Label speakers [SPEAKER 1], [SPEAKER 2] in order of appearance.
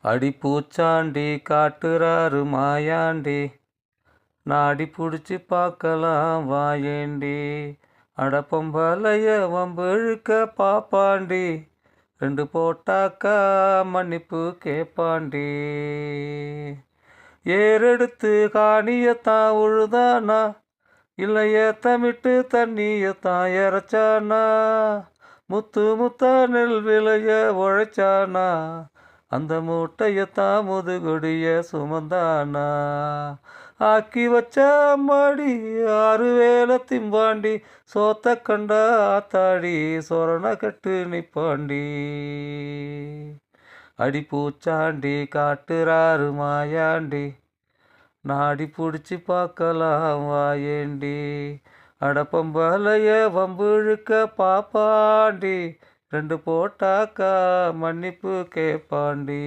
[SPEAKER 1] அடி பூச்சாண்டி காட்டுறாரு மாயாண்டி, நாடி புடிச்சு பார்க்கலாம் வாயேண்டி. அட பொம்பளைய வம்பிழுக்க பாப்பாண்டி, 2 போட்டாக்கா மன்னிப்பு கேப்பாண்டி. ஏறெடுத்து காணியத்தான் உழுதானா, இல்லை ஏத்தமிட்டு தண்ணியத்தான் இறைச்சானா, முத்து முத்தா நெல் விளைய உழைச்சானா, அந்த மூட்டையத்தான் முதுகுடிய சுமந்தானா. ஆக்கி வச்ச அம்மாடி 6 வேளை திம்பாண்டி, சோத்த கண்ட ஆத்தாடி சொரண கட்டு நிப்பாண்டி. அடி பூச்சாண்டி காட்டுறாரு மாயாண்டி, நாடி புடிச்சு பார்க்கலாம் வாயேண்டி. அட பொம்பளைய வம்பிழுக்க பாப்பாண்டி, 2 போட்டாக்கா மன்னிப்பு கேப்பாண்டி.